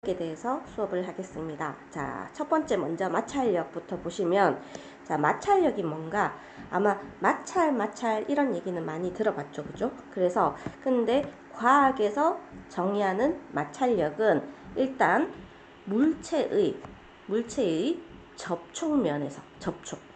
에 대해서 수업을 하겠습니다. 자, 첫 번째 먼저 마찰력부터 보시면, 자, 마찰력이 뭔가 아마 마찰 이런 얘기는 많이 들어봤죠, 그죠? 그래서 근데 과학에서 정의하는 마찰력은 일단 물체의 접촉면에서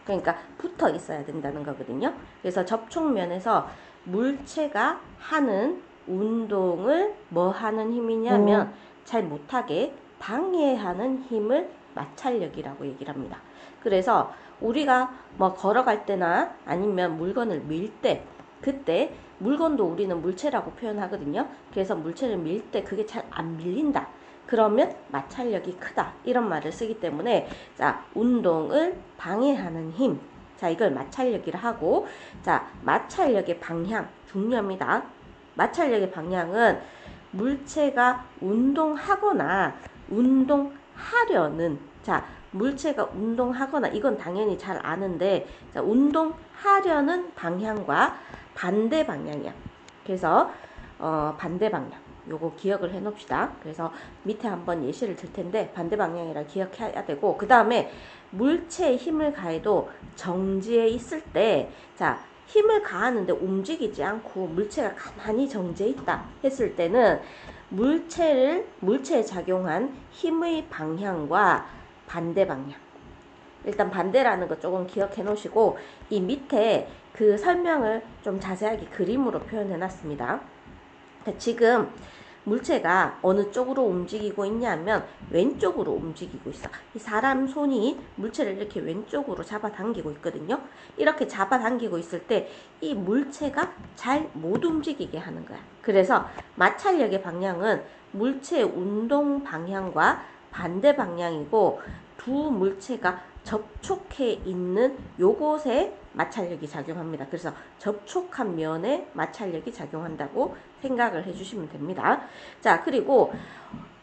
그러니까 붙어 있어야 된다는 거거든요. 그래서 접촉면에서 물체가 하는 운동을 뭐 하는 힘이냐면 잘 못하게 방해하는 힘을 마찰력이라고 얘기를 합니다. 그래서 우리가 뭐 걸어갈 때나 아니면 물건을 밀 때, 그때 물건도 우리는 물체라고 표현하거든요. 그래서 물체를 밀 때 그게 잘 안 밀린다. 그러면 마찰력이 크다. 이런 말을 쓰기 때문에, 자, 운동을 방해하는 힘. 자, 이걸 마찰력이라 하고, 자, 마찰력의 방향 중요합니다. 마찰력의 방향은 물체가 운동하거나 운동하려는, 자, 물체가 운동하거나, 이건 당연히 잘 아는데, 자, 운동하려는 방향과 반대 방향이야. 그래서 반대 방향, 요거 기억을 해 놓읍시다. 그래서 밑에 한번 예시를 들 텐데 반대 방향이라 기억해야 되고, 그 다음에 물체에 힘을 가해도 정지해 있을 때, 자, 힘을 가하는데 움직이지 않고 물체가 가만히 정지해 있다 했을 때는 물체에 작용한 힘의 방향과 반대 방향, 일단 반대라는 거 조금 기억해 놓으시고, 이 밑에 그 설명을 좀 자세하게 그림으로 표현해 놨습니다. 지금 물체가 어느 쪽으로 움직이고 있냐면 왼쪽으로 움직이고 있어. 이 사람 손이 물체를 이렇게 왼쪽으로 잡아당기고 있거든요. 이렇게 잡아당기고 있을 때 이 물체가 잘 못 움직이게 하는 거야. 그래서 마찰력의 방향은 물체의 운동 방향과 반대 방향이고, 두 물체가 접촉해 있는 요곳에 마찰력이 작용합니다. 그래서 접촉한 면에 마찰력이 작용한다고 생각을 해주시면 됩니다. 자, 그리고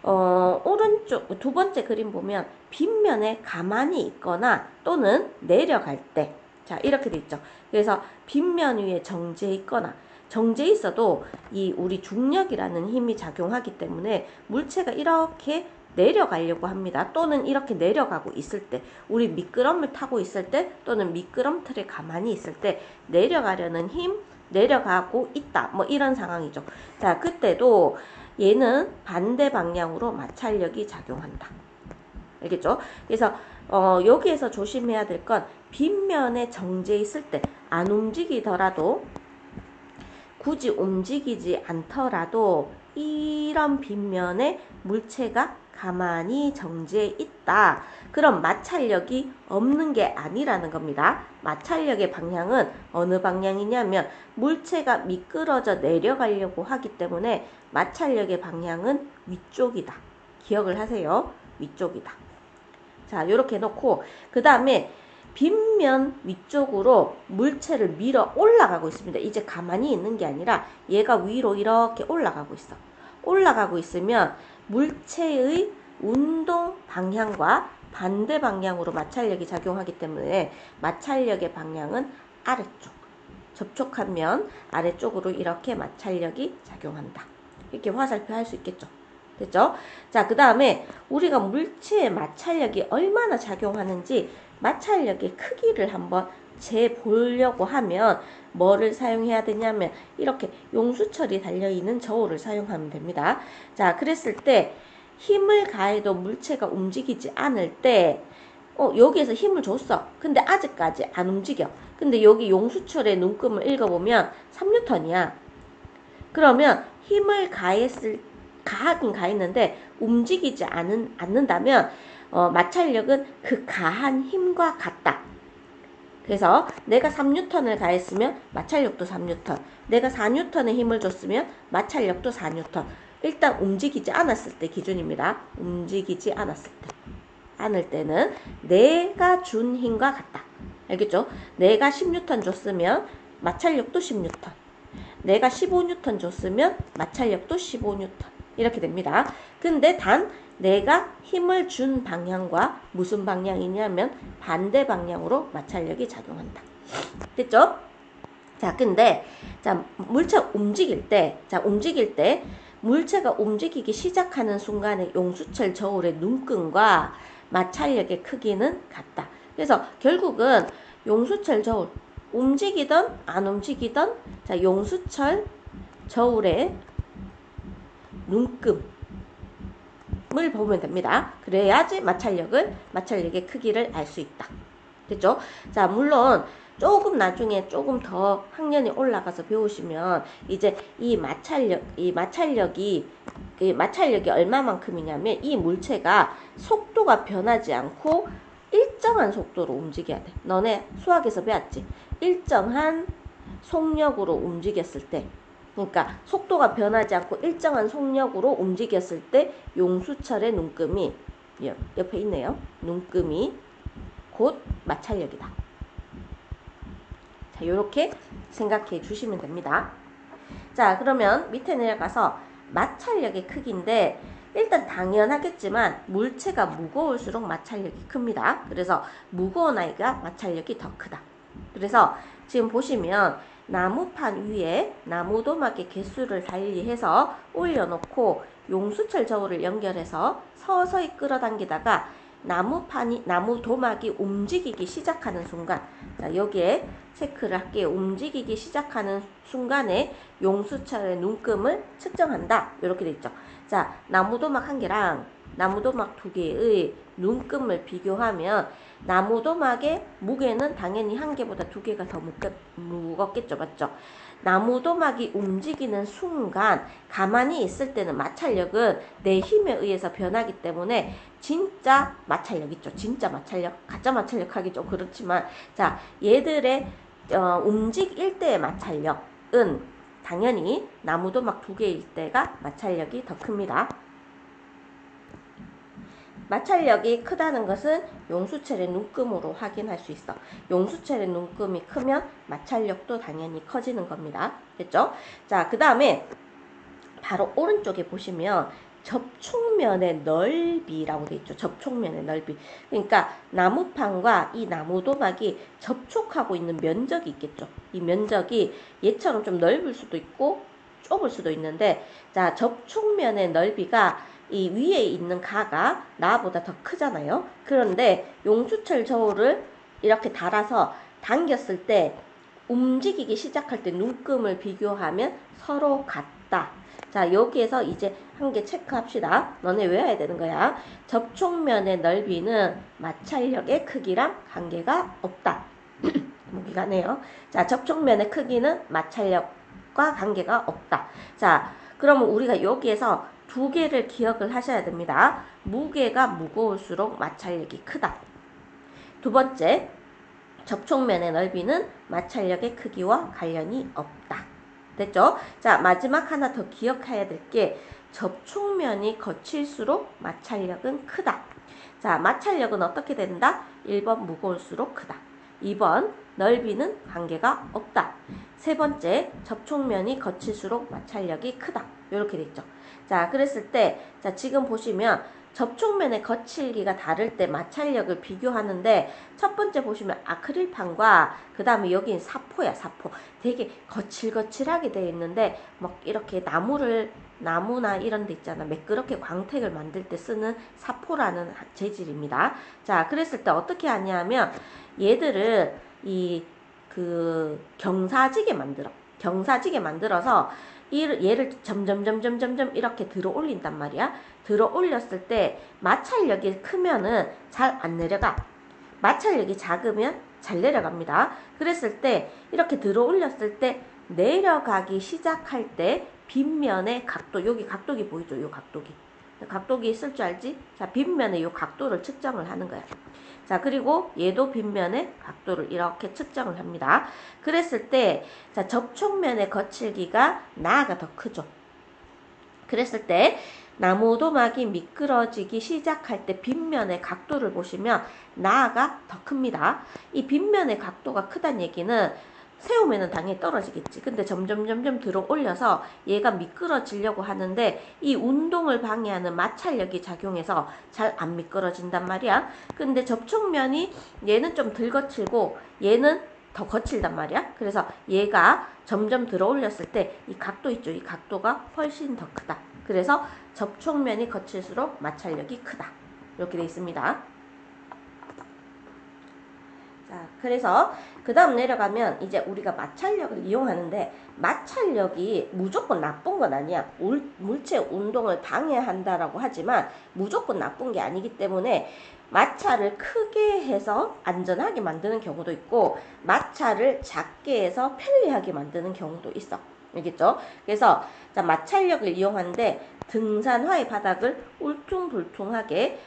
오른쪽 두 번째 그림 보면 빗면에 가만히 있거나 또는 내려갈 때, 자, 이렇게 돼 있죠. 그래서 빗면 위에 정지해 있거나, 정지해 있어도 이 우리 중력이라는 힘이 작용하기 때문에 물체가 이렇게 내려가려고 합니다. 또는 이렇게 내려가고 있을 때, 우리 미끄럼을 타고 있을 때 또는 미끄럼틀에 가만히 있을 때 내려가려는 힘, 내려가고 있다, 뭐 이런 상황이죠. 자, 그때도 얘는 반대 방향으로 마찰력이 작용한다. 알겠죠? 그래서 여기에서 조심해야 될 건 빗면에 정지해 있을 때 안 움직이더라도, 굳이 움직이지 않더라도 이런 빗면에 물체가 가만히 정지해 있다. 그럼 마찰력이 없는 게 아니라는 겁니다. 마찰력의 방향은 어느 방향이냐면 물체가 미끄러져 내려가려고 하기 때문에 마찰력의 방향은 위쪽이다. 기억을 하세요. 위쪽이다. 자, 이렇게 놓고 그 다음에 빗면 위쪽으로 물체를 밀어 올라가고 있습니다. 이제 가만히 있는 게 아니라 얘가 위로 이렇게 올라가고 있어. 올라가고 있으면 물체의 운동 방향과 반대 방향으로 마찰력이 작용하기 때문에 마찰력의 방향은 아래쪽, 접촉한 면 아래쪽으로 이렇게 마찰력이 작용한다. 이렇게 화살표 할 수 있겠죠. 됐죠? 자, 그 다음에 우리가 물체의 마찰력이 얼마나 작용하는지 마찰력의 크기를 한번 재보려고 하면 뭐를 사용해야 되냐면 이렇게 용수철이 달려있는 저울을 사용하면 됩니다. 자, 그랬을 때 힘을 가해도 물체가 움직이지 않을 때 여기에서 힘을 줬어. 근데 아직까지 안 움직여. 근데 여기 용수철의 눈금을 읽어보면 3N이야. 그러면 힘을 가하긴 가했는데 움직이지 않는다면 마찰력은 그 가한 힘과 같다. 그래서 내가 3N을 가했으면 마찰력도 3N, 내가 4N의 힘을 줬으면 마찰력도 4N. 일단 움직이지 않았을 때 기준입니다. 움직이지 않을 때는 내가 준 힘과 같다. 알겠죠? 내가 10N 줬으면 마찰력도 10N, 내가 15N 줬으면 마찰력도 15N. 이렇게 됩니다. 근데 단 내가 힘을 준 방향과 무슨 방향이냐면 반대 방향으로 마찰력이 작용한다. 됐죠? 자, 근데 자, 물체 움직일 때 물체가 움직이기 시작하는 순간에 용수철 저울의 눈금과 마찰력의 크기는 같다. 그래서 결국은 용수철 저울 움직이든 안 움직이든 자, 용수철 저울의 눈금을 보면 됩니다. 그래야지 마찰력의 크기를 알 수 있다. 됐죠? 자, 물론 조금 나중에 조금 더 학년이 올라가서 배우시면 이제 이 마찰력이 얼마만큼이냐면 이 물체가 속도가 변하지 않고 일정한 속도로 움직여야 돼. 너네 수학에서 배웠지? 일정한 속력으로 움직였을 때, 그러니까 속도가 변하지 않고 일정한 속력으로 움직였을 때 용수철의 눈금이 옆에 있네요. 눈금이 곧 마찰력이다. 자, 요렇게 생각해 주시면 됩니다. 자, 그러면 밑에 내려가서 마찰력의 크기인데 일단 당연하겠지만 물체가 무거울수록 마찰력이 큽니다. 그래서 무거운 아이가 마찰력이 더 크다. 그래서 지금 보시면 나무판 위에 나무도막의 개수를 달리해서 올려놓고 용수철 저울을 연결해서 서서히 끌어당기다가 나무도막이 움직이기 시작하는 순간, 자, 여기에 체크를 할게요. 움직이기 시작하는 순간에 용수철의 눈금을 측정한다. 이렇게 돼 있죠. 자, 나무도막 한 개랑 나무도막 두 개의 눈금을 비교하면 나무도막의 무게는 당연히 한 개보다 두 개가 더 무겁겠죠. 맞죠? 나무도막이 움직이는 순간 가만히 있을 때는 마찰력은 내 힘에 의해서 변하기 때문에 진짜 마찰력 있죠. 진짜 마찰력, 가짜 마찰력 하기 좀 그렇지만, 자, 얘들의 움직일 때의 마찰력은 당연히 나무도막 두 개일 때가 마찰력이 더 큽니다. 마찰력이 크다는 것은 용수철의 눈금으로 확인할 수 있어. 용수철의 눈금이 크면 마찰력도 당연히 커지는 겁니다. 됐죠? 자, 그 다음에 바로 오른쪽에 보시면 접촉면의 넓이라고 되어 있죠. 접촉면의 넓이. 그러니까 나무판과 이 나무도막이 접촉하고 있는 면적이 있겠죠. 이 면적이 얘처럼 좀 넓을 수도 있고 좁을 수도 있는데, 자, 접촉면의 넓이가 이 위에 있는 가가 나보다 더 크잖아요. 그런데 용수철 저울을 이렇게 달아서 당겼을 때 움직이기 시작할 때 눈금을 비교하면 서로 같다. 자, 여기에서 이제 한 개 체크합시다. 너네 외워야 되는 거야. 접촉면의 넓이는 마찰력의 크기랑 관계가 없다. 무기가네요. 자, 접촉면의 크기는 마찰력과 관계가 없다. 자, 그러면 우리가 여기에서 두 개를 기억을 하셔야 됩니다. 무게가 무거울수록 마찰력이 크다. 두 번째, 접촉면의 넓이는 마찰력의 크기와 관련이 없다. 됐죠? 자, 마지막 하나 더 기억해야 될 게 접촉면이 거칠수록 마찰력은 크다. 자, 마찰력은 어떻게 된다? 1번 무거울수록 크다. 2번 넓이는 관계가 없다. 세 번째, 접촉면이 거칠수록 마찰력이 크다. 이렇게 돼 있죠. 자, 그랬을 때, 자, 지금 보시면 접촉면의 거칠기가 다를 때 마찰력을 비교하는데, 첫 번째 보시면 아크릴판과 그 다음에 여긴 사포야, 사포. 되게 거칠거칠하게 되어 있는데, 막 이렇게 나무나 이런 데 있잖아. 매끄럽게 광택을 만들 때 쓰는 사포라는 재질입니다. 자, 그랬을 때 어떻게 하냐면, 얘들을 경사지게 만들어서 얘를 점점 이렇게 들어 올린단 말이야. 들어 올렸을 때 마찰력이 크면은 잘 안 내려가. 마찰력이 작으면 잘 내려갑니다. 그랬을 때 이렇게 들어 올렸을 때 내려가기 시작할 때 빗면의 각도, 여기 각도기 보이죠? 요 각도기 있을 줄 알지? 자, 빗면의 요 각도를 측정을 하는 거야. 자, 그리고 얘도 빗면의 각도를 이렇게 측정을 합니다. 그랬을 때, 자, 접촉면의 거칠기가 나가 더 크죠. 그랬을 때, 나무도막이 미끄러지기 시작할 때 빗면의 각도를 보시면 나가 더 큽니다. 이 빗면의 각도가 크다는 얘기는 세우면은 당연히 떨어지겠지. 근데 점점 들어 올려서 얘가 미끄러지려고 하는데 이 운동을 방해하는 마찰력이 작용해서 잘 안 미끄러진단 말이야. 근데 접촉면이 얘는 좀 덜 거칠고 얘는 더 거칠단 말이야. 그래서 얘가 점점 들어 올렸을 때 이 각도 있죠. 이 각도가 훨씬 더 크다. 그래서 접촉면이 거칠수록 마찰력이 크다. 이렇게 되어 있습니다. 자, 그래서 그 다음 내려가면 이제 우리가 마찰력을 이용하는데, 마찰력이 무조건 나쁜 건 아니야. 물체 운동을 방해한다라고 하지만 무조건 나쁜 게 아니기 때문에 마찰을 크게 해서 안전하게 만드는 경우도 있고, 마찰을 작게 해서 편리하게 만드는 경우도 있어. 알겠죠? 그래서 자, 마찰력을 이용하는데, 등산화의 바닥을 울퉁불퉁하게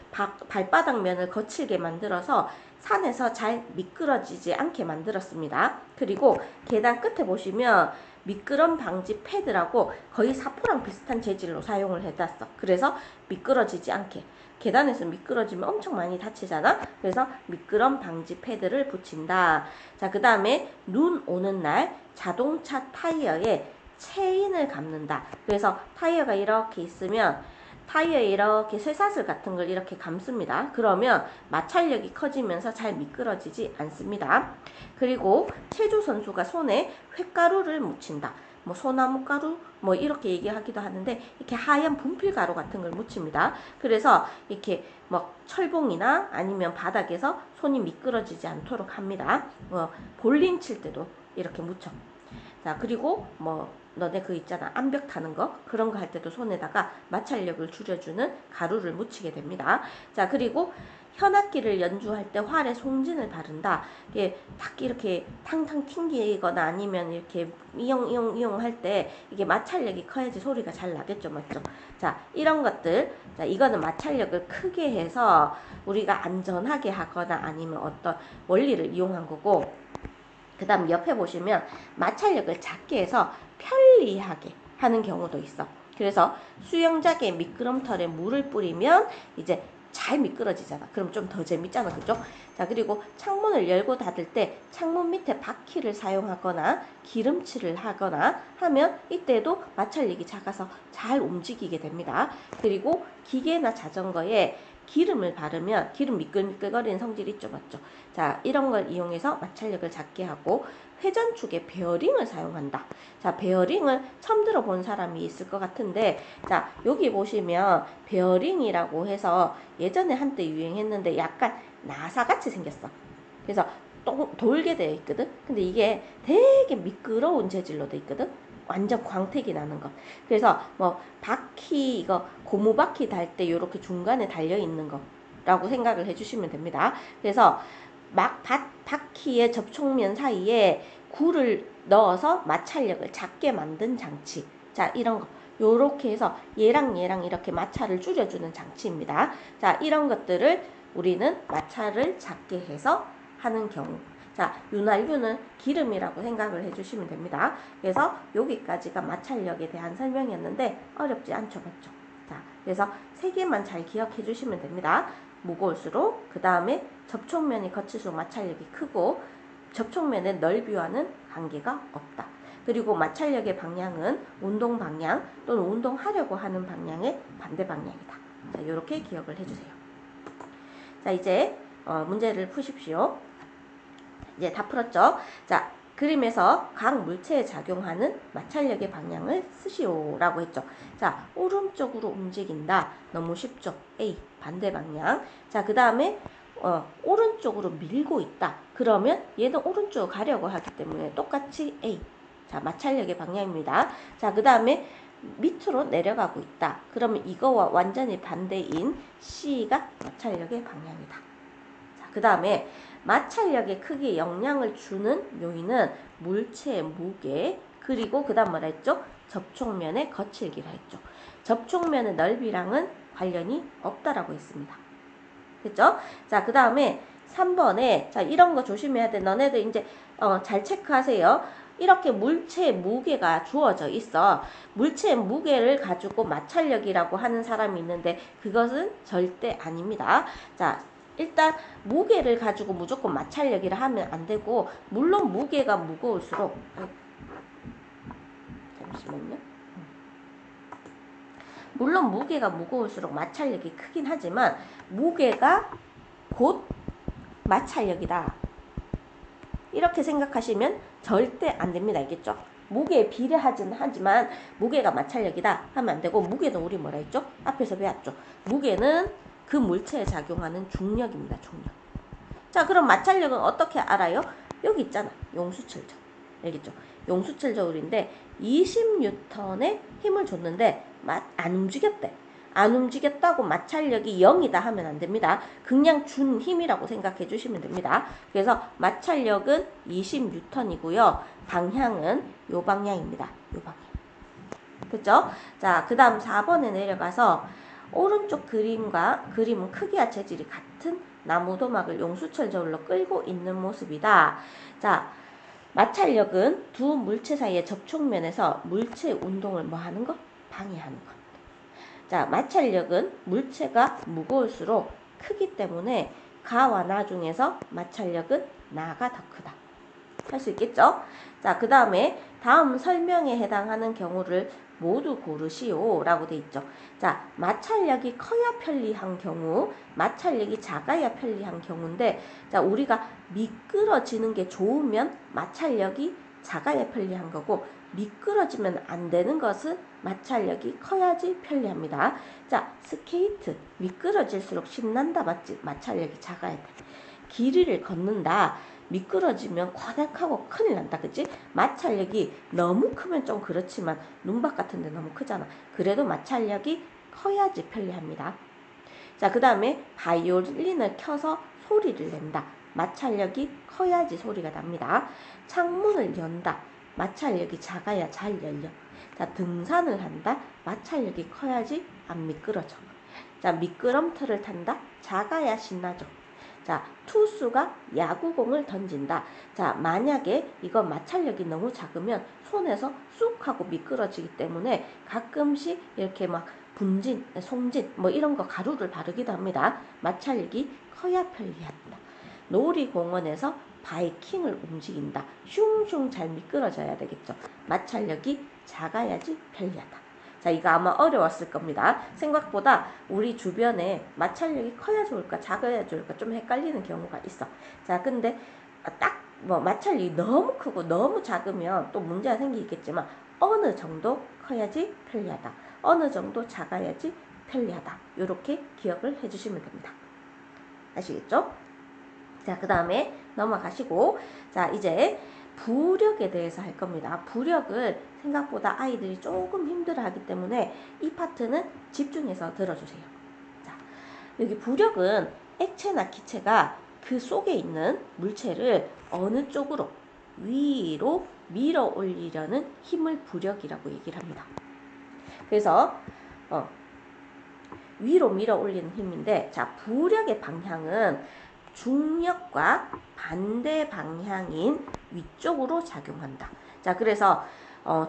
발바닥 면을 거칠게 만들어서 산에서 잘 미끄러지지 않게 만들었습니다. 그리고 계단 끝에 보시면 미끄럼 방지 패드라고 거의 사포랑 비슷한 재질로 사용을 해놨어. 그래서 미끄러지지 않게. 계단에서 미끄러지면 엄청 많이 다치잖아. 그래서 미끄럼 방지 패드를 붙인다. 자, 그 다음에 눈 오는 날 자동차 타이어에 체인을 감는다. 그래서 타이어가 이렇게 있으면 타이어에 이렇게 쇠사슬 같은 걸 이렇게 감습니다. 그러면 마찰력이 커지면서 잘 미끄러지지 않습니다. 그리고 체조 선수가 손에 횟가루를 묻힌다. 뭐 소나무 가루 뭐 이렇게 얘기하기도 하는데, 이렇게 하얀 분필 가루 같은 걸 묻힙니다. 그래서 이렇게 뭐 철봉이나 아니면 바닥에서 손이 미끄러지지 않도록 합니다. 볼링 칠 때도 이렇게 묻혀. 자, 그리고 뭐 너네 그 있잖아, 암벽 타는 거, 그런 거 할 때도 손에다가 마찰력을 줄여주는 가루를 묻히게 됩니다. 자, 그리고 현악기를 연주할 때 활에 송진을 바른다. 이게 탁 이렇게 탕탕 튕기거나 아니면 이렇게 이용 할 때 이게 마찰력이 커야지 소리가 잘 나겠죠, 맞죠? 자, 이런 것들, 자, 이거는 마찰력을 크게 해서 우리가 안전하게 하거나 아니면 어떤 원리를 이용한 거고, 그 다음 옆에 보시면 마찰력을 작게 해서 편리하게 하는 경우도 있어. 그래서 수영장에 미끄럼틀에 물을 뿌리면 이제 잘 미끄러지잖아. 그럼 좀 더 재밌잖아, 그죠? 자, 그리고 창문을 열고 닫을 때 창문 밑에 바퀴를 사용하거나 기름칠을 하거나 하면 이때도 마찰력이 작아서 잘 움직이게 됩니다. 그리고 기계나 자전거에 기름을 바르면 기름 미끌미끌거리는 성질이 있죠, 맞죠? 자, 이런 걸 이용해서 마찰력을 작게 하고, 회전축에 베어링을 사용한다. 자, 베어링을 처음 들어본 사람이 있을 것 같은데, 자, 여기 보시면 베어링이라고 해서 예전에 한때 유행했는데 약간 나사같이 생겼어. 그래서 돌게 되어 있거든. 근데 이게 되게 미끄러운 재질로 되어 있거든. 완전 광택이 나는 거. 그래서 뭐 바퀴, 이거 고무바퀴 달 때 이렇게 중간에 달려 있는 거라고 생각을 해주시면 됩니다. 그래서 바퀴의 접촉면 사이에 굴을 넣어서 마찰력을 작게 만든 장치. 자, 이런 거. 요렇게 해서 얘랑 이렇게 마찰을 줄여주는 장치입니다. 자, 이런 것들을 우리는 마찰을 작게 해서 하는 경우. 자, 윤활유는 기름이라고 생각을 해주시면 됩니다. 그래서 여기까지가 마찰력에 대한 설명이었는데 어렵지 않죠, 맞죠? 자, 그래서 세 개만 잘 기억해 주시면 됩니다. 무거울수록, 그 다음에 접촉면이 거칠수록 마찰력이 크고, 접촉면의 넓이와는 관계가 없다. 그리고 마찰력의 방향은 운동 방향 또는 운동하려고 하는 방향의 반대 방향이다. 자, 이렇게 기억을 해주세요. 자, 이제 문제를 푸십시오. 이제 다 풀었죠? 자, 그림에서 각 물체에 작용하는 마찰력의 방향을 쓰시오라고 했죠. 자, 오른쪽으로 움직인다. 너무 쉽죠? A, 반대 방향. 자, 그 다음에 오른쪽으로 밀고 있다. 그러면 얘는 오른쪽으로 가려고 하기 때문에 똑같이 A. 자, 마찰력의 방향입니다. 자, 그 다음에 밑으로 내려가고 있다. 그러면 이거와 완전히 반대인 C가 마찰력의 방향이다. 자, 그 다음에 마찰력의 크기에 영향을 주는 요인은 물체의 무게, 그리고 그 다음 뭐라 했죠? 접촉면의 거칠기라 했죠. 접촉면의 넓이랑은 관련이 없다라고 했습니다. 됐죠? 자, 그 다음에 3번에, 자, 이런 거 조심해야 돼. 너네들 이제 잘 체크하세요. 이렇게 물체의 무게가 주어져 있어. 물체의 무게를 가지고 마찰력이라고 하는 사람이 있는데 그것은 절대 아닙니다. 자, 일단 무게를 가지고 무조건 마찰력이라 하면 안 되고, 물론 무게가 무거울수록, 잠시만요. 물론 무게가 무거울수록 마찰력이 크긴 하지만 무게가 곧 마찰력이다. 이렇게 생각하시면 절대 안 됩니다. 알겠죠? 무게에 비례하진 하지만 무게가 마찰력이다 하면 안 되고, 무게는 우리 뭐라 했죠? 앞에서 배웠죠. 무게는 그 물체에 작용하는 중력입니다. 중력. 자, 그럼 마찰력은 어떻게 알아요? 여기 있잖아. 용수철저. 알겠죠? 용수철저울인데 20N의 힘을 줬는데 안 움직였대. 안 움직였다고 마찰력이 0이다 하면 안 됩니다. 그냥 준 힘이라고 생각해 주시면 됩니다. 그래서 마찰력은 20N이고요. 방향은 요 방향입니다. 요 방향. 그죠? 자, 그 다음 4번에 내려가서 오른쪽 그림은 크기와 재질이 같은 나무 도막을 용수철 저울로 끌고 있는 모습이다. 자, 마찰력은 두 물체 사이의 접촉면에서 물체 운동을 뭐 하는 거? 방해하는 거. 자, 마찰력은 물체가 무거울수록 크기 때문에 가와 나 중에서 마찰력은 나가 더 크다. 할 수 있겠죠? 자, 그 다음에 다음 설명에 해당하는 경우를 모두 고르시오 라고 돼 있죠. 자, 마찰력이 커야 편리한 경우, 마찰력이 작아야 편리한 경우인데, 자, 우리가 미끄러지는 게 좋으면 마찰력이 작아야 편리한 거고, 미끄러지면 안 되는 것은 마찰력이 커야지 편리합니다. 자, 스케이트 미끄러질수록 신난다 맞지? 마찰력이 작아야 돼. 길이를 걷는다. 미끄러지면 과닥하고 큰일 난다. 그치? 마찰력이 너무 크면 좀 그렇지만 눈밭 같은 데 너무 크잖아. 그래도 마찰력이 커야지 편리합니다. 자, 그 다음에 바이올린을 켜서 소리를 낸다. 마찰력이 커야지 소리가 납니다. 창문을 연다. 마찰력이 작아야 잘 열려. 자, 등산을 한다. 마찰력이 커야지 안 미끄러져. 자, 미끄럼틀을 탄다. 작아야 신나죠. 자, 투수가 야구공을 던진다. 자, 만약에 이거 마찰력이 너무 작으면 손에서 쑥 하고 미끄러지기 때문에 가끔씩 이렇게 막 분진, 송진 뭐 이런 거 가루를 바르기도 합니다. 마찰력이 커야 편리합니다. 놀이공원에서 바이킹을 움직인다. 슝슝 잘 미끄러져야 되겠죠. 마찰력이 작아야지 편리하다. 자, 이거 아마 어려웠을 겁니다. 생각보다 우리 주변에 마찰력이 커야 좋을까 작아야 좋을까 좀 헷갈리는 경우가 있어. 자, 근데 딱 뭐 마찰력이 너무 크고 너무 작으면 또 문제가 생기겠지만 어느 정도 커야지 편리하다. 어느 정도 작아야지 편리하다. 이렇게 기억을 해주시면 됩니다. 아시겠죠? 자, 그 다음에 넘어가시고, 자, 이제 부력에 대해서 할 겁니다. 부력을 생각보다 아이들이 조금 힘들어하기 때문에 이 파트는 집중해서 들어주세요. 자, 여기 부력은 액체나 기체가 그 속에 있는 물체를 어느 쪽으로 위로 밀어 올리려는 힘을 부력이라고 얘기를 합니다. 그래서 위로 밀어 올리는 힘인데, 자, 부력의 방향은 중력과 반대 방향인 위쪽으로 작용한다. 자, 그래서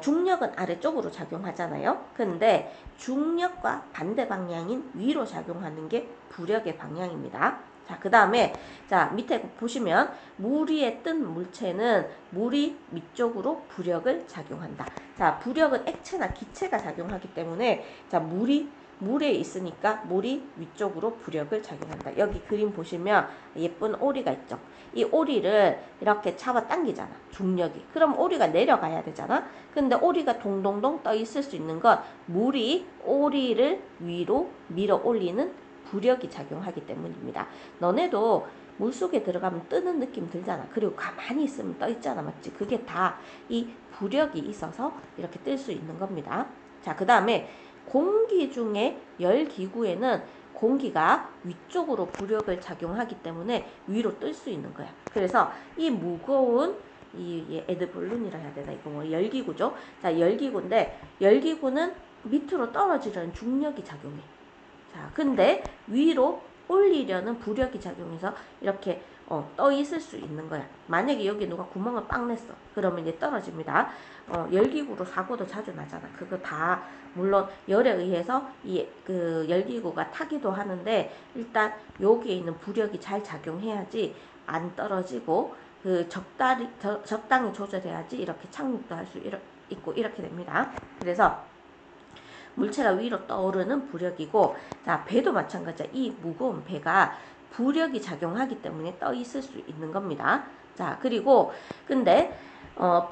중력은 아래쪽으로 작용하잖아요. 근데 중력과 반대 방향인 위로 작용하는 게 부력의 방향입니다. 자, 그 다음에 자, 밑에 보시면 물 위에 뜬 물체는 물이 위쪽으로 부력을 작용한다. 자, 부력은 액체나 기체가 작용하기 때문에 자, 물에 있으니까 물이 위쪽으로 부력을 작용한다. 여기 그림 보시면 예쁜 오리가 있죠. 이 오리를 이렇게 잡아 당기잖아. 중력이. 그럼 오리가 내려가야 되잖아. 근데 오리가 동동동 떠 있을 수 있는 건 물이 오리를 위로 밀어 올리는 부력이 작용하기 때문입니다. 너네도 물속에 들어가면 뜨는 느낌 들잖아. 그리고 가만히 있으면 떠 있잖아. 맞지? 그게 다 이 부력이 있어서 이렇게 뜰 수 있는 겁니다. 자, 그 다음에 공기 중에 열기구에는 공기가 위쪽으로 부력을 작용하기 때문에 위로 뜰 수 있는 거야. 그래서 이 무거운 이 에드블룬이라 해야 되나? 이거 뭐 열기구죠. 자, 열기구인데 열기구는 밑으로 떨어지려는 중력이 작용해. 자, 근데 위로 올리려는 부력이 작용해서 이렇게 떠 있을 수 있는 거야. 만약에 여기 누가 구멍을 빵 냈어. 그러면 이제 떨어집니다. 열기구로 사고도 자주 나잖아. 그거 다 물론 열에 의해서 그 열기구가 타기도 하는데 일단 여기에 있는 부력이 잘 작용해야지 안 떨어지고 그 적당히 조절해야지 이렇게 착륙도 할 수 있고 이렇게 됩니다. 그래서 물체가 위로 떠오르는 부력이고, 자, 배도 마찬가지야. 이 무거운 배가 부력이 작용하기 때문에 떠 있을 수 있는 겁니다. 자, 그리고 근데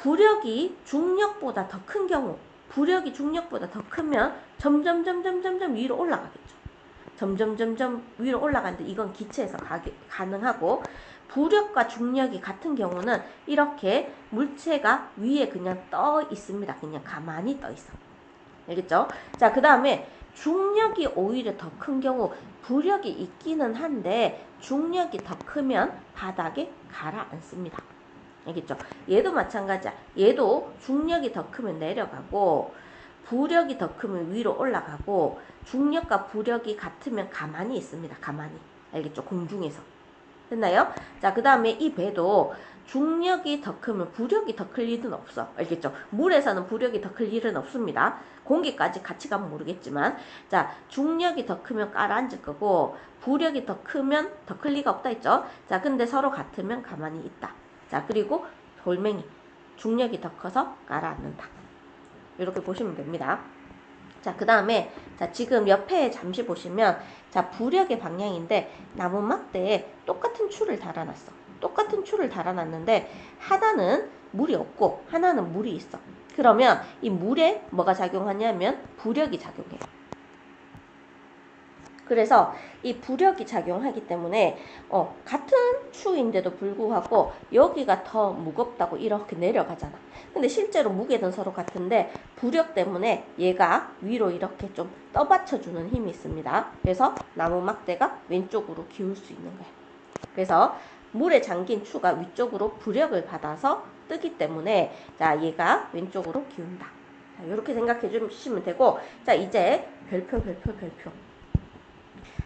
부력이 중력보다 더 큰 경우, 부력이 중력보다 더 크면 점점 위로 올라가겠죠. 점점 위로 올라가는데 이건 기체에서 가능하고, 부력과 중력이 같은 경우는 이렇게 물체가 위에 그냥 떠 있습니다. 그냥 가만히 떠 있어. 알겠죠? 자, 그 다음에 중력이 오히려 더 큰 경우, 부력이 있기는 한데 중력이 더 크면 바닥에 가라앉습니다. 알겠죠? 얘도 마찬가지야. 얘도 중력이 더 크면 내려가고, 부력이 더 크면 위로 올라가고, 중력과 부력이 같으면 가만히 있습니다. 가만히. 알겠죠? 공중에서. 됐나요? 자, 그 다음에 이 배도 중력이 더 크면 부력이 더 클 일은 없어. 알겠죠? 물에서는 부력이 더 클 일은 없습니다. 공기까지 같이 가면 모르겠지만, 자, 중력이 더 크면 깔아앉을 거고, 부력이 더 크면 더 클 리가 없다 했죠? 자, 근데 서로 같으면 가만히 있다. 자, 그리고 돌멩이, 중력이 더 커서 깔아앉는다. 이렇게 보시면 됩니다. 자, 그 다음에, 자, 지금 옆에 잠시 보시면, 자, 부력의 방향인데, 나무 막대에 똑같은 줄을 달아놨어. 똑같은 줄을 달아놨는데, 하나는 물이 없고, 하나는 물이 있어. 그러면 이 물에 뭐가 작용하냐면, 부력이 작용해. 그래서 이 부력이 작용하기 때문에 같은 추인데도 불구하고 여기가 더 무겁다고 이렇게 내려가잖아. 근데 실제로 무게는 서로 같은데 부력 때문에 얘가 위로 이렇게 좀 떠받쳐주는 힘이 있습니다. 그래서 나무 막대가 왼쪽으로 기울 수 있는 거야. 그래서 물에 잠긴 추가 위쪽으로 부력을 받아서 뜨기 때문에, 자, 얘가 왼쪽으로 기운다. 자, 이렇게 생각해 주시면 되고, 자, 이제 별표.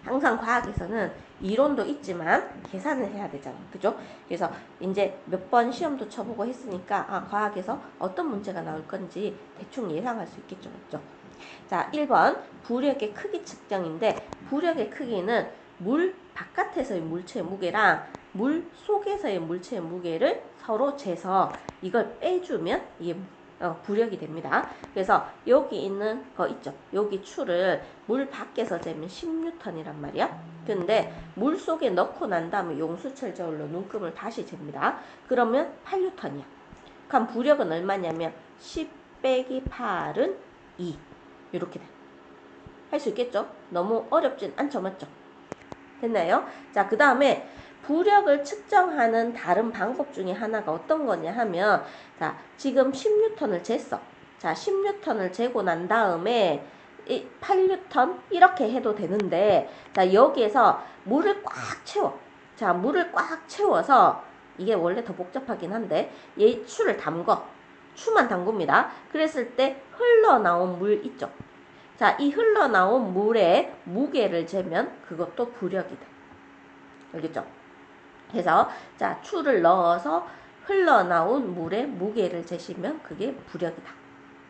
항상 과학에서는 이론도 있지만 계산을 해야 되잖아. 그죠? 그래서 이제 몇 번 시험도 쳐보고 했으니까 과학에서 어떤 문제가 나올 건지 대충 예상할 수 있겠죠. 맞죠? 자, 1번 부력의 크기 측정인데, 부력의 크기는 물 바깥에서의 물체의 무게랑 물 속에서의 물체의 무게를 서로 재서 이걸 빼주면 이게 부력이 됩니다. 그래서 여기 있는 거 있죠? 여기 추를 물 밖에서 재면 10N이란 말이야. 근데 물 속에 넣고 난 다음에 용수철 저울로 눈금을 다시 잽니다. 그러면 8N이야. 그럼 부력은 얼마냐면 10 빼기 8은 2. 이렇게 돼. 할 수 있겠죠? 너무 어렵진 않죠? 맞죠? 됐나요? 자, 그 다음에 부력을 측정하는 다른 방법 중에 하나가 어떤 거냐 하면, 자, 지금 10N을 쟀어. 자, 10N을 재고 난 다음에 8N 이렇게 해도 되는데, 자, 여기에서 물을 꽉 채워. 자, 물을 꽉 채워서, 이게 원래 더 복잡하긴 한데, 얘 추를 담궈. 추만 담굽니다. 그랬을 때 흘러나온 물 있죠? 자, 이 흘러나온 물의 무게를 재면 그것도 부력이 돼. 알겠죠? 그래서, 자, 추를 넣어서 흘러나온 물의 무게를 재시면 그게 부력이다.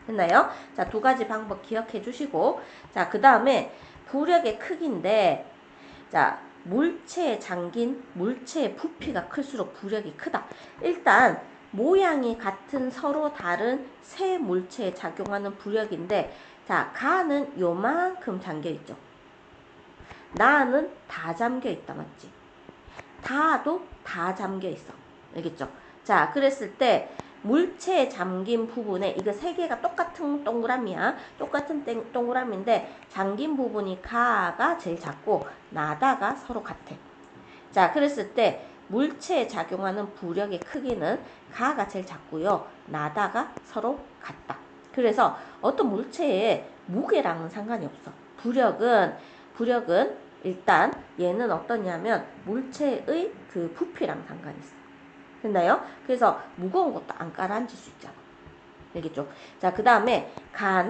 됐나요? 자, 두 가지 방법 기억해 주시고, 자, 그 다음에 부력의 크기인데, 자, 물체에 잠긴 물체의 부피가 클수록 부력이 크다. 일단 모양이 같은 서로 다른 세 물체에 작용하는 부력인데, 자, 가는 요만큼 잠겨있죠. 나는 다 잠겨있다. 맞지? 다도 다 잠겨있어. 알겠죠? 자, 그랬을 때 물체에 잠긴 부분에, 이거 세 개가 똑같은 동그라미야. 똑같은 동그라미인데 잠긴 부분이 가가 제일 작고 나다가 서로 같아. 자, 그랬을 때 물체에 작용하는 부력의 크기는 가가 제일 작고요. 나다가 서로 같다. 그래서 어떤 물체의 무게랑은 상관이 없어. 부력은 일단 얘는 어떠냐면 물체의 그 부피랑 상관이 있어. 됐나요? 그래서 무거운 것도 안 깔아앉을 수 있잖아. 알겠죠? 자, 그 다음에 가와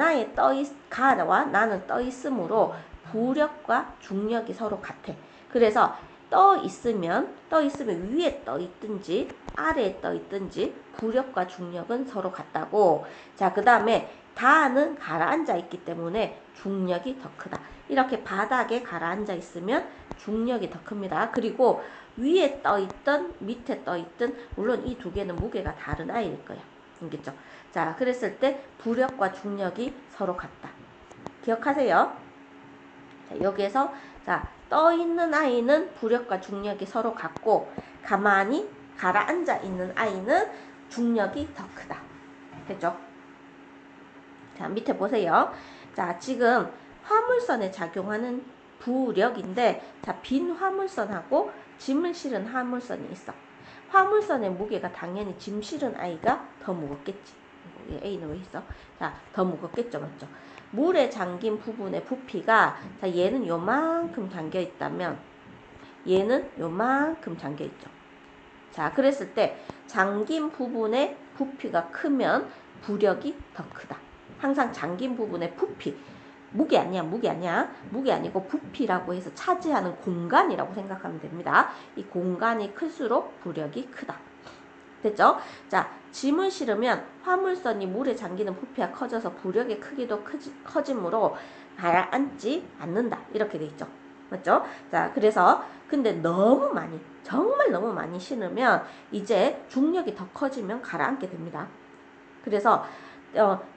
나는 떠 있으므로 부력과 중력이 서로 같아. 그래서 떠 있으면 위에 떠 있든지 아래에 떠 있든지 부력과 중력은 서로 같다고. 자, 그 다음에 다는 가라앉아 있기 때문에 중력이 더 크다. 이렇게 바닥에 가라앉아 있으면 중력이 더 큽니다. 그리고 위에 떠 있든 밑에 떠 있든 물론 이 두 개는 무게가 다른 아이일 거야. 알겠죠? 자, 그랬을 때 부력과 중력이 서로 같다. 기억하세요? 자, 여기에서 자, 떠 있는 아이는 부력과 중력이 서로 같고 가만히 가라앉아 있는 아이는 중력이 더 크다. 됐죠? 자, 밑에 보세요. 자, 지금 화물선에 작용하는 부력인데, 자, 빈 화물선하고 짐을 실은 화물선이 있어. 화물선의 무게가 당연히 짐 실은 아이가 더 무겁겠지. A는 왜 있어? 자, 더 무겁겠죠, 맞죠? 물에 잠긴 부분의 부피가, 자, 얘는 요만큼 잠겨 있다면, 얘는 요만큼 잠겨 있죠. 자, 그랬을 때 잠긴 부분의 부피가 크면 부력이 더 크다. 항상 잠긴 부분의 부피, 무게 아니야. 무게 아니고 부피라고 해서 차지하는 공간이라고 생각하면 됩니다. 이 공간이 클수록 부력이 크다. 됐죠? 자, 짐을 실으면 화물선이 물에 잠기는 부피가 커져서 부력의 크기도 커지므로 가라앉지 않는다. 이렇게 돼 있죠. 맞죠? 자, 그래서 근데 너무 많이, 정말 너무 많이 실으면 이제 중력이 더 커지면 가라앉게 됩니다. 그래서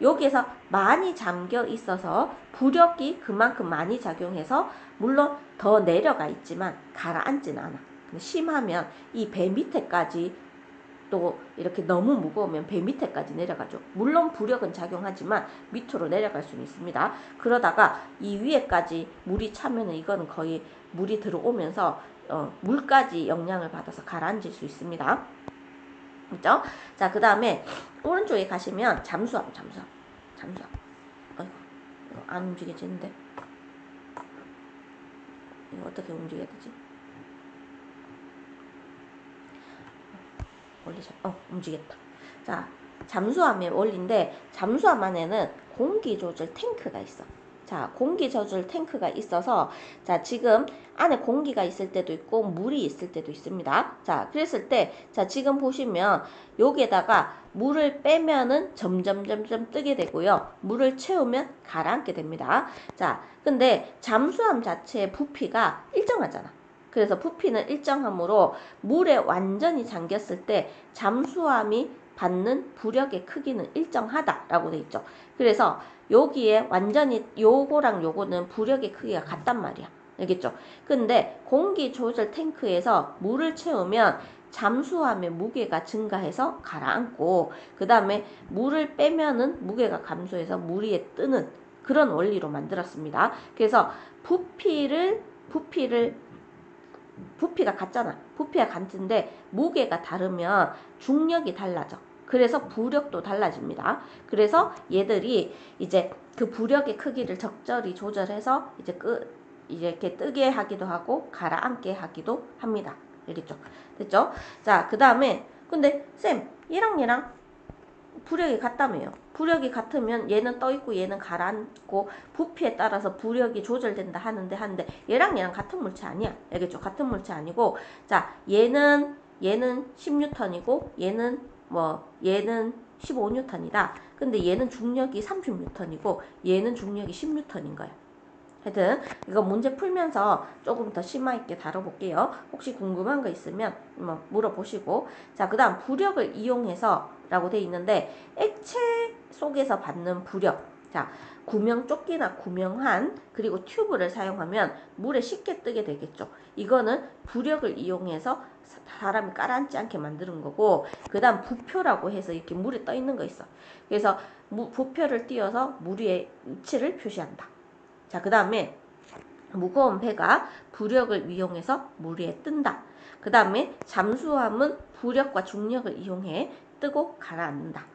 여기에서 많이 잠겨 있어서 부력이 그만큼 많이 작용해서 물론 더 내려가 있지만 가라앉지는 않아. 심하면 이 배 밑에까지 또 이렇게 너무 무거우면 배 밑에까지 내려가죠. 물론 부력은 작용하지만 밑으로 내려갈 수는 있습니다. 그러다가 이 위에까지 물이 차면은 이거는 거의 물이 들어오면서 물까지 영향을 받아서 가라앉을 수 있습니다. 그죠? 자, 그 다음에 오른쪽에 가시면 잠수함. 어이구, 이거 안 움직여지는데. 이거 어떻게 움직여야 되지? 원리죠. 움직였다. 자, 잠수함의 원리인데 잠수함 안에는 공기 조절 탱크가 있어. 자, 공기 조절 탱크가 있어서 자, 지금 안에 공기가 있을 때도 있고 물이 있을 때도 있습니다. 자, 그랬을 때 자, 지금 보시면 여기에다가 물을 빼면은 점점 뜨게 되고요. 물을 채우면 가라앉게 됩니다. 자, 근데 잠수함 자체의 부피가 일정하잖아. 그래서 부피는 일정하므로 물에 완전히 잠겼을 때 잠수함이 받는 부력의 크기는 일정하다라고 돼 있죠. 그래서 여기에 완전히 요거랑 요거는 부력의 크기가 같단 말이야. 알겠죠? 근데 공기 조절 탱크에서 물을 채우면 잠수함의 무게가 증가해서 가라앉고 그 다음에 물을 빼면은 무게가 감소해서 물 위에 뜨는 그런 원리로 만들었습니다. 그래서 부피가 같잖아. 부피가 같은데 무게가 다르면 중력이 달라져. 그래서 부력도 달라집니다. 그래서 얘들이 이제 그 부력의 크기를 적절히 조절해서 이제 이렇게 뜨게 하기도 하고 가라앉게 하기도 합니다. 알겠죠? 됐죠? 자, 그 다음에 근데 쌤, 얘랑 부력이 같다며요. 부력이 같으면 얘는 떠있고 얘는 가라앉고 부피에 따라서 부력이 조절된다 하는데 얘랑 같은 물체 아니야. 알겠죠? 같은 물체 아니고 자, 얘는 10N이고 얘는 15N이다. 근데 얘는 중력이 30N이고 얘는 중력이 10N인 거야. 하여튼 이거 문제 풀면서 조금 더 심화 있게 다뤄볼게요. 혹시 궁금한 거 있으면 물어보시고 자, 그 다음 부력을 이용해서 라고 돼 있는데 액체 속에서 받는 부력 자, 구명조끼나 구명환 그리고 튜브를 사용하면 물에 쉽게 뜨게 되겠죠. 이거는 부력을 이용해서 사람이 가라앉지 않게 만드는 거고 그 다음 부표라고 해서 이렇게 물에 떠 있는 거 있어. 그래서 부표를 띄워서 물 위에 위치를 표시한다. 자, 그 다음에 무거운 배가 부력을 이용해서 물 위에 뜬다. 그 다음에 잠수함은 부력과 중력을 이용해 뜨고 가라앉는다.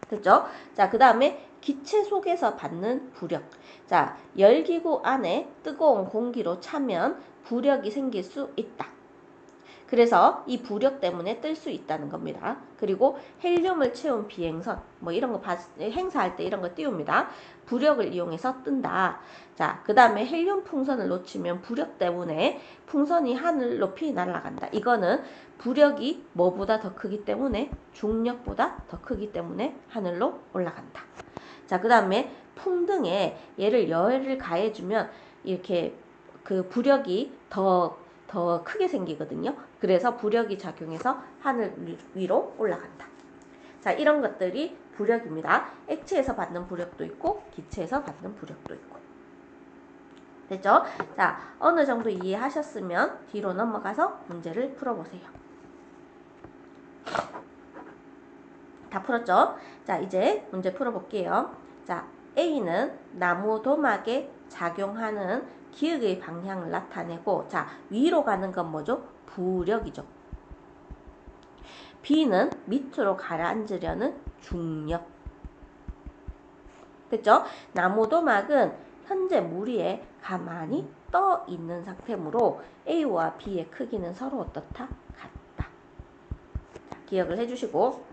됐죠? 자, 그 다음에 기체 속에서 받는 부력. 자, 열기구 안에 뜨거운 공기로 차면 부력이 생길 수 있다. 그래서 이 부력 때문에 뜰 수 있다는 겁니다. 그리고 헬륨을 채운 비행선, 이런 거 행사할 때 이런 거 띄웁니다. 부력을 이용해서 뜬다. 자, 그 다음에 헬륨 풍선을 놓치면 부력 때문에 풍선이 하늘 높이 날아간다. 이거는 부력이 뭐보다 더 크기 때문에 중력보다 더 크기 때문에 하늘로 올라간다. 자, 그 다음에 풍등에 열을 가해주면 이렇게 그 부력이 더 크게 생기거든요. 그래서 부력이 작용해서 하늘 위로 올라간다. 자, 이런 것들이 부력입니다. 액체에서 받는 부력도 있고 기체에서 받는 부력도 있고. 됐죠? 자, 어느 정도 이해하셨으면 뒤로 넘어가서 문제를 풀어보세요. 다 풀었죠? 자, 이제 문제 풀어볼게요. 자, A는 나무 도막에 작용하는 기역의 방향을 나타내고, 자, 위로 가는 건 뭐죠? 부력이죠. B는 밑으로 가라앉으려는 중력. 됐죠? 나무 도막은 현재 물 위에 가만히 떠 있는 상태므로 A와 B의 크기는 서로 어떻다? 같다. 자, 기억을 해주시고,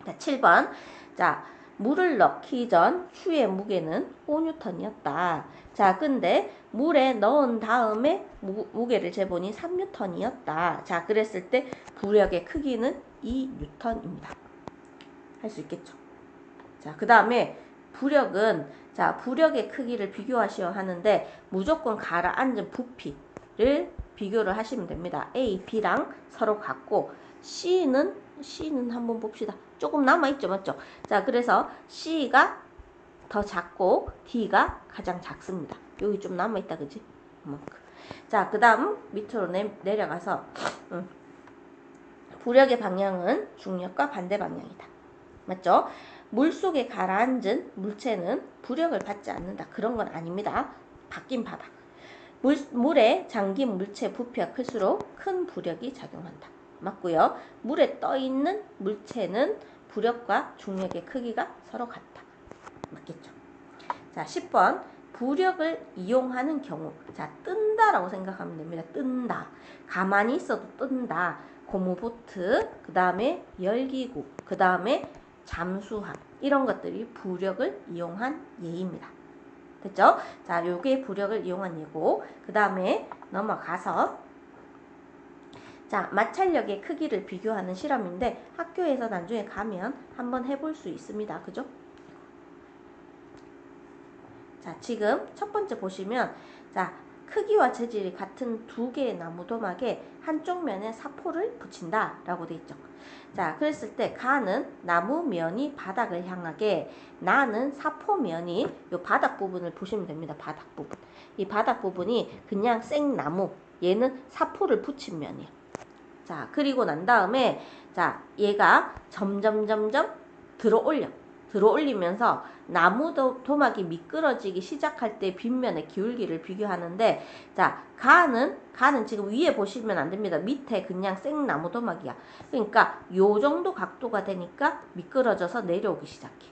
자, 7번. 자, 물을 넣기 전 추의 무게는 5N이었다. 자, 근데 물에 넣은 다음에 무게를 재보니 3N이었다. 자, 그랬을 때 부력의 크기는 2N입니다. 할 수 있겠죠? 자, 그 다음에 부력은, 자, 부력의 크기를 비교하셔야 하는데 무조건 가라앉은 부피를 비교를 하시면 됩니다. A, B랑 서로 같고 C는 한번 봅시다. 조금 남아있죠, 맞죠? 자, 그래서 C가 더 작고 D가 가장 작습니다. 여기 좀 남아있다, 그지? 자, 그 다음 밑으로 내려가서 부력의 방향은 중력과 반대 방향이다. 맞죠? 물속에 가라앉은 물체는 부력을 받지 않는다. 그런 건 아닙니다. 받긴 받아. 물에 잠긴 물체 부피가 클수록 큰 부력이 작용한다. 맞고요. 물에 떠있는 물체는 부력과 중력의 크기가 서로 같다. 맞겠죠? 자, 10번. 부력을 이용하는 경우. 자, 뜬다라고 생각하면 됩니다. 뜬다. 가만히 있어도 뜬다. 고무보트, 그 다음에 열기구, 그 다음에 잠수함. 이런 것들이 부력을 이용한 예입니다. 됐죠? 자, 요게 부력을 이용한 예고. 그 다음에 넘어가서, 자, 마찰력의 크기를 비교하는 실험인데 학교에서 나중에 가면 한번 해볼 수 있습니다. 그죠? 자, 지금 첫 번째 보시면, 자, 크기와 재질이 같은 두 개의 나무 도막에 한쪽 면에 사포를 붙인다 라고 되어 있죠. 자, 그랬을 때 가는 나무 면이 바닥을 향하게, 나는 사포 면이 요 바닥 부분을 보시면 됩니다. 바닥 부분. 이 바닥 부분이 그냥 생나무, 얘는 사포를 붙인 면이에요. 자, 그리고 난 다음에, 자, 얘가 점점 들어올리면서 나무 도막이 미끄러지기 시작할 때 빗면의 기울기를 비교하는데, 자, 가는 지금 위에 보시면 안 됩니다. 밑에 그냥 생나무 도막이야. 그러니까 요 정도 각도가 되니까 미끄러져서 내려오기 시작해.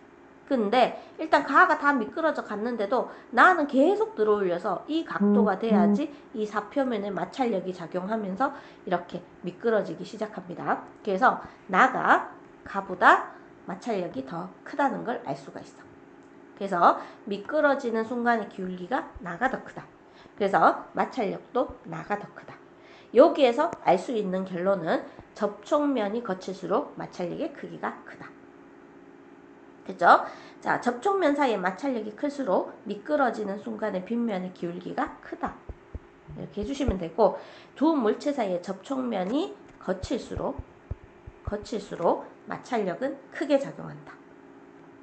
근데 일단 가가 다 미끄러져 갔는데도 나는 계속 들어올려서 이 각도가 돼야지 이 사표면에 마찰력이 작용하면서 이렇게 미끄러지기 시작합니다. 그래서 나가 가보다 마찰력이 더 크다는 걸 알 수가 있어. 그래서 미끄러지는 순간의 기울기가 나가 더 크다. 그래서 마찰력도 나가 더 크다. 여기에서 알 수 있는 결론은 접촉면이 거칠수록 마찰력의 크기가 크다. 됐죠? 자, 접촉면 사이의 마찰력이 클수록 미끄러지는 순간의 빗면의 기울기가 크다. 이렇게 해주시면 되고, 두 물체 사이의 접촉면이 거칠수록 마찰력은 크게 작용한다.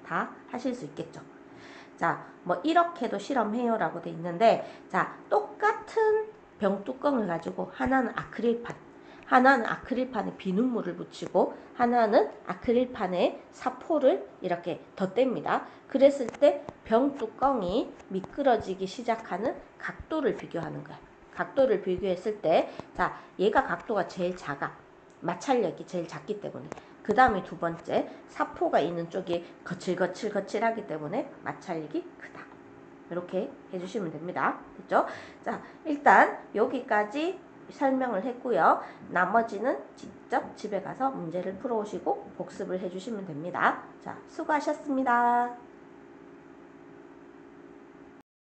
다 하실 수 있겠죠? 자, 뭐 이렇게도 실험해요 라고 돼 있는데, 자, 똑같은 병뚜껑을 가지고 하나는 아크릴판에 비눗물을 묻히고 하나는 아크릴판에 사포를 이렇게 덧댑니다. 그랬을 때 병뚜껑이 미끄러지기 시작하는 각도를 비교하는 거야. 각도를 비교했을 때, 자, 얘가 각도가 제일 작아. 마찰력이 제일 작기 때문에. 그 다음에 두 번째, 사포가 있는 쪽이 거칠하기 때문에 마찰력이 크다. 이렇게 해주시면 됩니다. 됐죠? 자, 일단 여기까지 설명을 했고요. 나머지는 직접 집에 가서 문제를 풀어오시고 복습을 해주시면 됩니다. 자, 수고하셨습니다.